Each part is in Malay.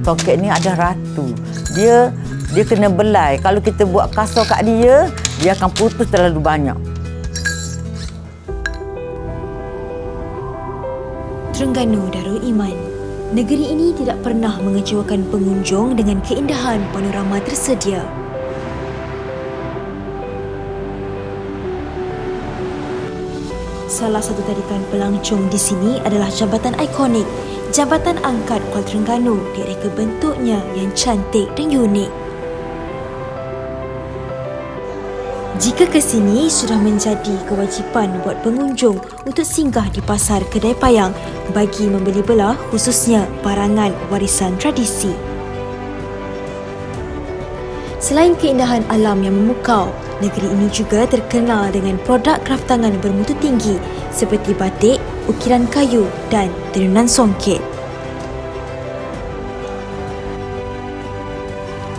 Songket ni ada ratu. Dia kena belai. Kalau kita buat kasar kat dia, dia akan putus terlalu banyak. Terengganu Darul Iman. Negeri ini tidak pernah mengecewakan pengunjung dengan keindahan panorama tersedia. Salah satu tarikan pelancong di sini adalah jambatan ikonik, Jambatan Angkat Kuala Terengganu, direka bentuknya yang cantik dan unik. Jika ke sini, sudah menjadi kewajipan buat pengunjung untuk singgah di pasar Kedai Payang bagi membeli belah khususnya barangan warisan tradisi. Selain keindahan alam yang memukau, negeri ini juga terkenal dengan produk kraftangan bermutu tinggi seperti batik, ukiran kayu dan tenunan songket.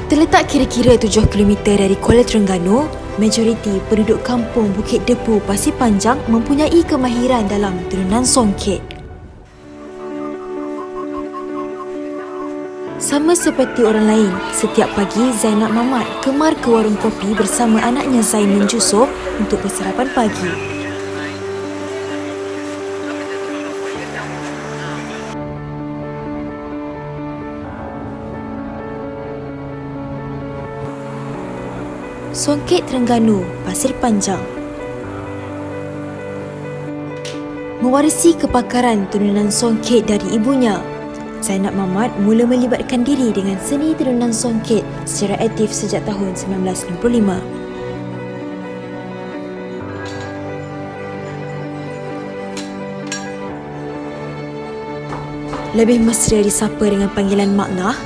Terletak kira-kira 7 km dari Kuala Terengganu, majoriti penduduk kampung Bukit Depu Pasir Panjang mempunyai kemahiran dalam tenunan songket. Sama seperti orang lain, setiap pagi Zainab Mamat kemar ke warung kopi bersama anaknya Zainun Jusof untuk bersarapan pagi. Songket Terengganu, Pasir Panjang. Mewarisi kepakaran tenunan songket dari ibunya, Zainab Mamat mula melibatkan diri dengan seni tenunan songket secara aktif sejak tahun 1965. Lebih mesra disapa dengan panggilan Mak Ngah,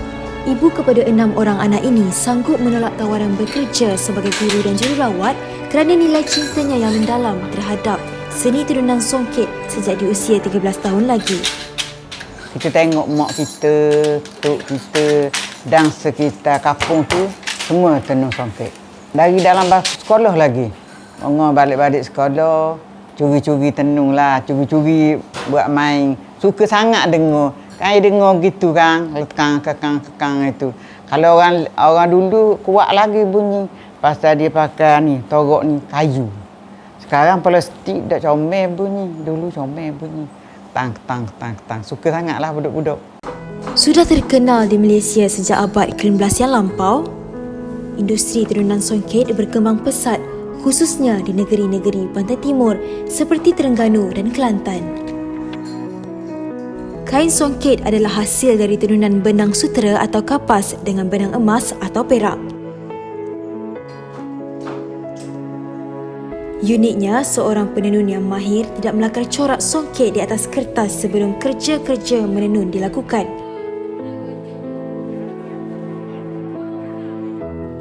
ibu kepada 6 orang anak ini sanggup menolak tawaran bekerja sebagai guru dan jururawat kerana nilai cintanya yang mendalam terhadap seni tenunan songket sejak di usia 13 tahun lagi. Kita tengok mak kita, tok kita dan sekitar kampung tu semua tenung songket. Dari dalam sekolah lagi. Orang balik-balik sekolah, curi-curi tenung lah, curi-curi buat main. Suka sangat dengar. Kan dengar gitu kan, lekang itu. Kalau orang dulu kuat lagi bunyi. Pasal dia pakai ni, torok ni, kayu. Sekarang plastik dah comel bunyi. Dulu comel bunyi. Tang. Suka sangatlah budak-budak. Sudah terkenal di Malaysia sejak abad ke-15 yang lampau, industri tenunan songket berkembang pesat khususnya di negeri-negeri pantai timur seperti Terengganu dan Kelantan. Kain songket adalah hasil dari tenunan benang sutera atau kapas dengan benang emas atau perak. Uniknya, seorang penenun yang mahir tidak melakar corak songket di atas kertas sebelum kerja-kerja menenun dilakukan.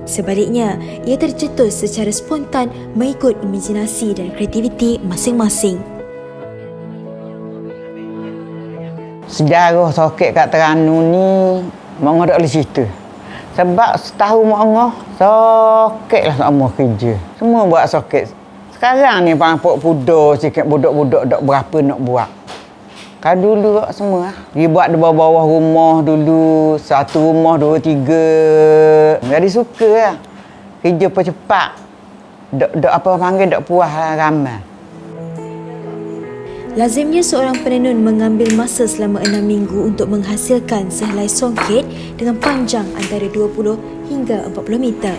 Sebaliknya, ia tercetus secara spontan mengikut imajinasi dan kreativiti masing-masing. Sejarah songket kat Terengganu ni Mak tak boleh cerita. Sebab setahu Mak songket lah semua kerja. Semua buat songket. Sekarang ni pampuk puda sikit budak-budak tak berapa nak buat. Kan dulu semua. Dia buat di bawah-bawah rumah dulu. Satu rumah, 2, 3. Jadi suka lah. Kerja cepat. Tak apa panggil, tak puas lah ramai. Lazimnya seorang penenun mengambil masa selama 6 minggu untuk menghasilkan sehelai songket dengan panjang antara 20 hingga 40 meter.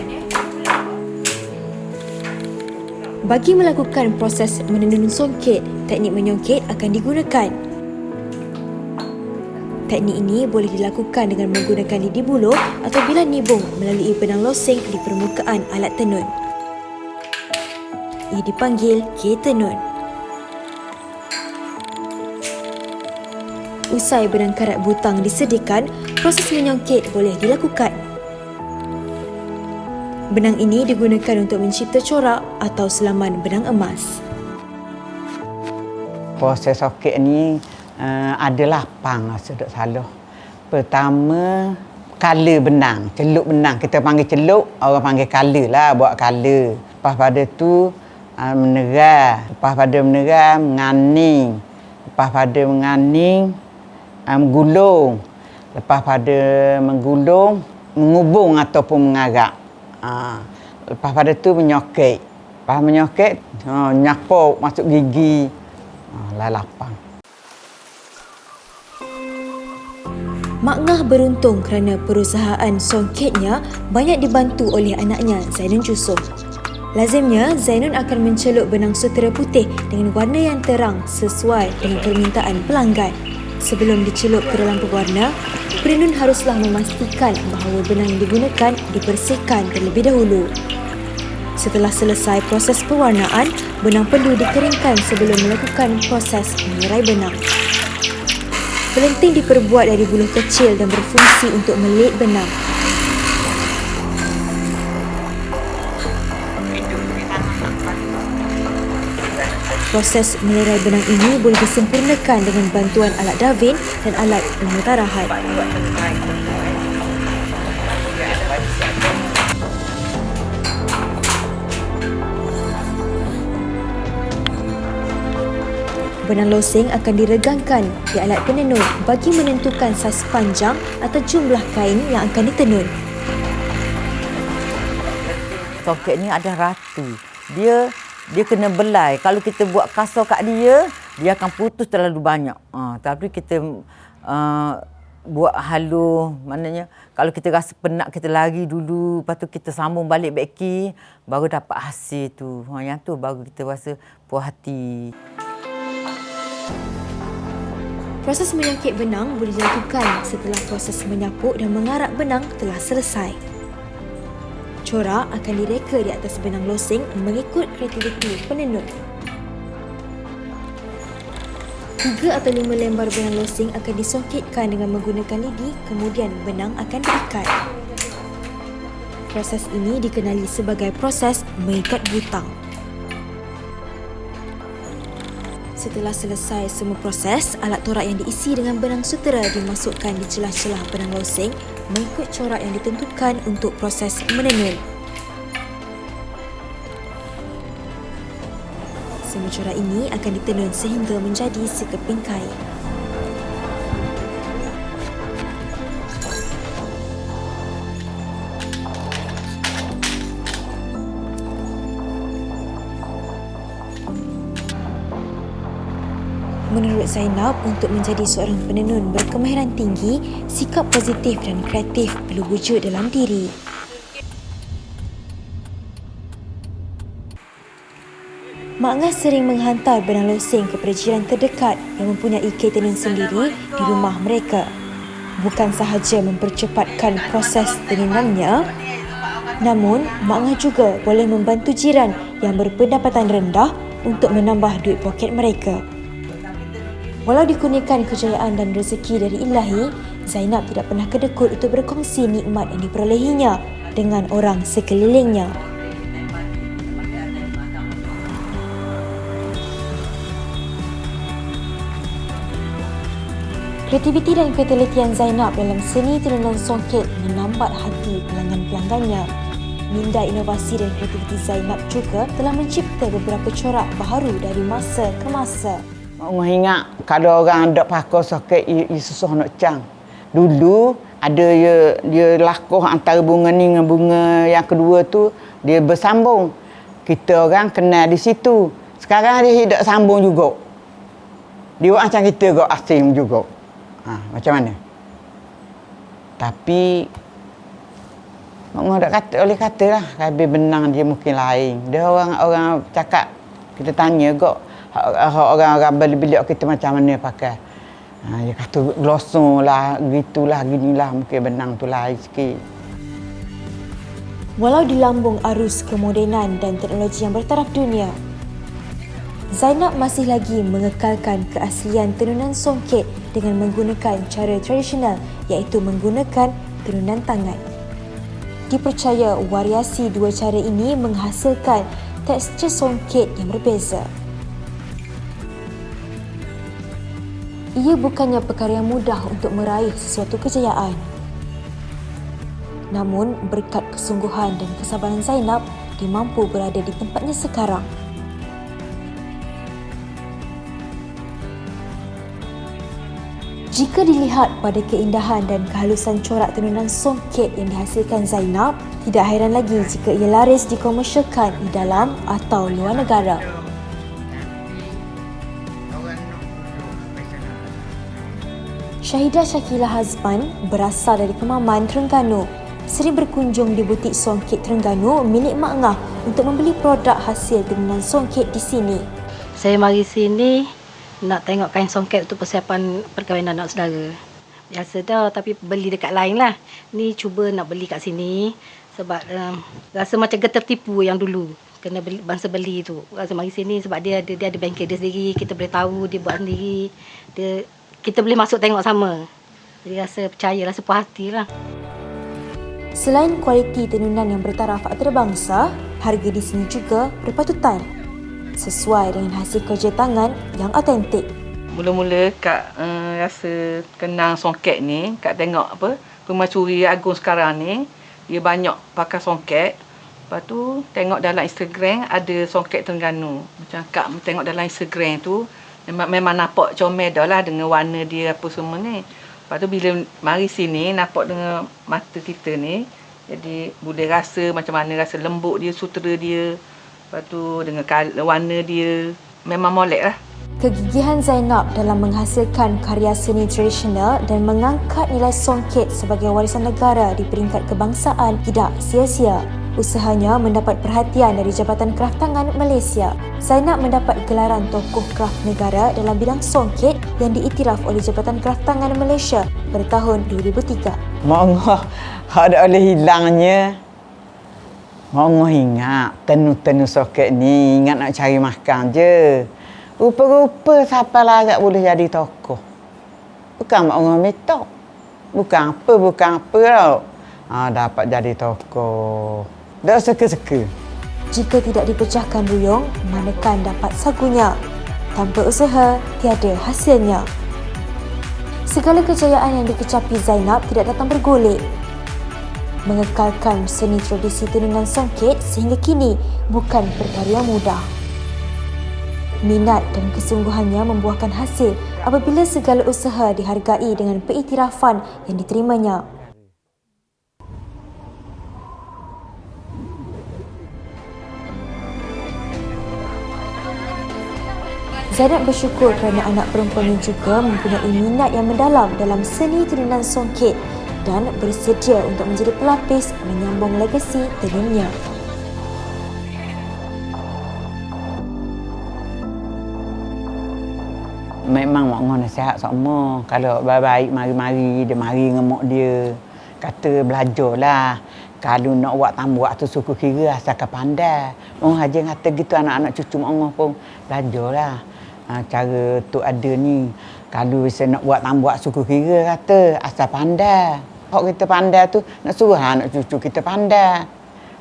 Bagi melakukan proses menenun songket, teknik menyongket akan digunakan. Teknik ini boleh dilakukan dengan menggunakan lidi buluh atau bilah nibung melalui benang losing di permukaan alat tenun. Ia dipanggil K tenun. Usai benang karat butang disediakan, proses menyongket boleh dilakukan. Benang ini digunakan untuk mencipta corak atau selaman benang emas. Proses songket ni ada 8 rasa tak salah. Pertama, color benang, celup benang. Kita panggil celup, orang panggil color lah, buat color. Lepas pada tu menerah. Lepas pada menerah, menganing. Lepas pada menganing, gulung. Lepas pada menggulung, mengubung ataupun mengarak. Lepas pada tu menyokek. Lepas menyokek, nyapok masuk gigi. Lapang. Mak Ngah beruntung kerana perusahaan songketnya banyak dibantu oleh anaknya Zainun Jusuf. Lazimnya, Zainun akan mencelup benang sutera putih dengan warna yang terang sesuai dengan permintaan pelanggan. Sebelum dicelup ke dalam pewarna, penenun haruslah memastikan bahawa benang yang digunakan dibersihkan terlebih dahulu. Setelah selesai proses pewarnaan, benang perlu dikeringkan sebelum melakukan proses menyerai benang. Pelenting diperbuat dari buluh kecil dan berfungsi untuk melilit benang. Proses melerai benang ini boleh disempurnakan dengan bantuan alat Darwin dan alat pemutarahan. Benang losing akan diregangkan di alat penenun bagi menentukan saiz panjang atau jumlah kain yang akan ditenun. Songket ni ada ratu. Dia kena belai. Kalau kita buat kasar kat dia akan putus terlalu banyak. Tapi kita buat halus, maknanya kalau kita rasa penat kita lari dulu, lepas tu kita sambung balik beki, baru dapat hasil tu. Yang tu baru kita rasa puas hati. Proses menyakit benang boleh dilakukan setelah proses menyapuk dan mengarak benang telah selesai. Corak akan direka di atas benang losing mengikut kreativiti penenun. 3 atau 5 lembar benang losing akan disongkitkan dengan menggunakan lidi, kemudian benang akan diikat. Proses ini dikenali sebagai proses mengikat butang. Setelah selesai semua proses, alat torak yang diisi dengan benang sutera dimasukkan di celah-celah benang losing mengikut corak yang ditentukan untuk proses menenun. Semua corak ini akan ditenun sehingga menjadi sekeping kain. Menurut Zainab, untuk menjadi seorang penenun berkemahiran tinggi, sikap positif dan kreatif perlu wujud dalam diri. Mak Ngah sering menghantar benang losing kepada jiran terdekat yang mempunyai kek tenun sendiri di rumah mereka. Bukan sahaja mempercepatkan proses tenunannya, namun Mak Ngah juga boleh membantu jiran yang berpendapatan rendah untuk menambah duit poket mereka. Walau dikurniakan kejayaan dan rezeki dari Ilahi, Zainab tidak pernah kedekut untuk berkongsi nikmat yang diperolehinya dengan orang sekelilingnya. Kreativiti dan ketelitian Zainab dalam seni tenunan songket menambat hati pelanggan-pelanggannya. Minda inovasi dan kreativiti Zainab juga telah mencipta beberapa corak baharu dari masa ke masa. Mak ingat kalau orang dok pakai soket ia susah nak cang. Dulu ada dia lakuh antara bunga ni dengan bunga yang kedua tu dia bersambung. Kita orang kenal di situ. Sekarang dia tidak sambung juga. Dia buat macam kita kok asing juga. Macam mana? Tapi mak dak kata oleh katalah habis benang dia mungkin lain. Dia orang cakap kita tanya kok orang-orang beli kita macam mana pakai. Dia kata glosong lah, gitulah, ginilah, mungkin benang tu lain sikit. Walau di lambung arus kemodenan dan teknologi yang bertaraf dunia, Zainab masih lagi mengekalkan keaslian tenunan songket dengan menggunakan cara tradisional iaitu menggunakan tenunan tangan. Dipercaya variasi dua cara ini menghasilkan tekstur songket yang berbeza. Ia bukannya perkara yang mudah untuk meraih sesuatu kejayaan. Namun, berkat kesungguhan dan kesabaran Zainab, dia mampu berada di tempatnya sekarang. Jika dilihat pada keindahan dan kehalusan corak tenunan songket yang dihasilkan Zainab, tidak hairan lagi jika ia laris dikomersialkan di dalam atau luar negara. Syahidah Shakila Hazban berasal dari Kemaman, Terengganu. Sering berkunjung di butik songket Terengganu milik Mak Ngah untuk membeli produk hasil tenunan songket di sini. Saya mari sini nak tengok kain songket untuk persiapan perkahwinan anak saudara. Biasa dah, tapi beli dekat lain lah. Ni cuba nak beli kat sini sebab rasa macam tertipu yang dulu. Kena beli, bangsa beli tu. Rasa mari sini sebab dia ada bengkel dia sendiri. Kita boleh tahu dia buat sendiri. Kita boleh masuk tengok sama. Jadi rasa percaya, rasa puas hati lah. Selain kualiti tenunan yang bertaraf antarabangsa, harga di sini juga berpatutan sesuai dengan hasil kerja tangan yang autentik. Mula-mula Kak rasa kenang songket ni, Kak tengok Permaisuri Agong sekarang ni, dia banyak pakai songket. Lepas tu tengok dalam Instagram ada songket Terengganu. Macam Kak tengok dalam Instagram tu, memang nampak comel dah lah dengan warna dia apa semua ni. Lepas tu bila mari sini, nampak dengan mata kita ni, jadi boleh rasa macam mana rasa lembut dia, sutera dia. Lepas tu dengan warna dia, memang molek lah. Kegigihan Zainab dalam menghasilkan karya seni tradisional dan mengangkat nilai songket sebagai warisan negara di peringkat kebangsaan tidak sia-sia. Usahanya mendapat perhatian dari Jabatan Kraftangan Malaysia. Zainab mendapat gelaran tokoh kraf negara dalam bidang songket yang diiktiraf oleh Jabatan Kraftangan Malaysia pada tahun 2003. Mak Ngah ada oleh hilangnya. Mak Ngah ingat tenu-tenu songket ni ingat nak cari makan je. Rupa-rupa siapa larat boleh jadi tokoh. Bukan Mak Ngah minta. Bukan apa tau. Dapat jadi tokoh. Dah seka-seka. Jika tidak dipecahkan ruyung, manakan dapat sagunya. Tanpa usaha, tiada hasilnya. Segala kejayaan yang dikecapi Zainab tidak datang bergolek. Mengekalkan seni tradisi tenunan songket sehingga kini bukan perkara yang mudah. Minat dan kesungguhannya membuahkan hasil apabila segala usaha dihargai dengan pengiktirafan yang diterimanya. Zainab bersyukur kerana anak perempuannya juga mempunyai minat yang mendalam dalam seni tenunan songket dan bersedia untuk menjadi pelapis menyambung legasi tenunnya. Memang Mak Ngah nasihat sama. Kalau baik mari-mari, dia mari dengan mak dia. Kata belajarlah. Kalau nak buat tambak tu suku kira asalkan pandai. Orang aja kata gitu anak-anak cucu Mak Ngah pun belajarlah. Cara tu ada ni. Kalau bisa nak buat tambak suku kira kata asal pandai. Kalau kita pandai tu nak suruh anak cucu kita pandai.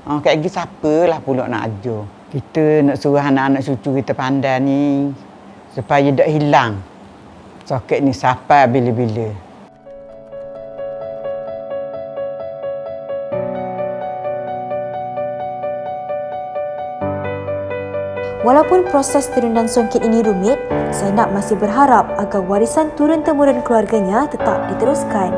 Kayak gitu siapalah pula nak ajar. Kita nak suruh anak-anak cucu kita pandai ni supaya tak hilang songket ni sampai bila-bila. Walaupun proses tenunan songket ini rumit, Zainab masih berharap agar warisan turun-temurun keluarganya tetap diteruskan.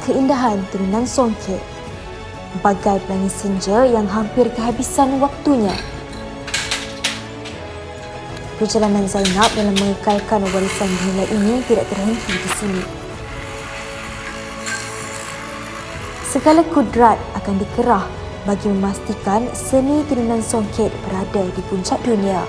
Keindahan tenunan songket bagai pelangi senja yang hampir kehabisan waktunya. Perjalanan Zainab dalam mengekalkan warisan bernilai ini tidak terhenti di sini. Segala kudrat akan dikerah bagi memastikan seni tenunan songket berada di puncak dunia.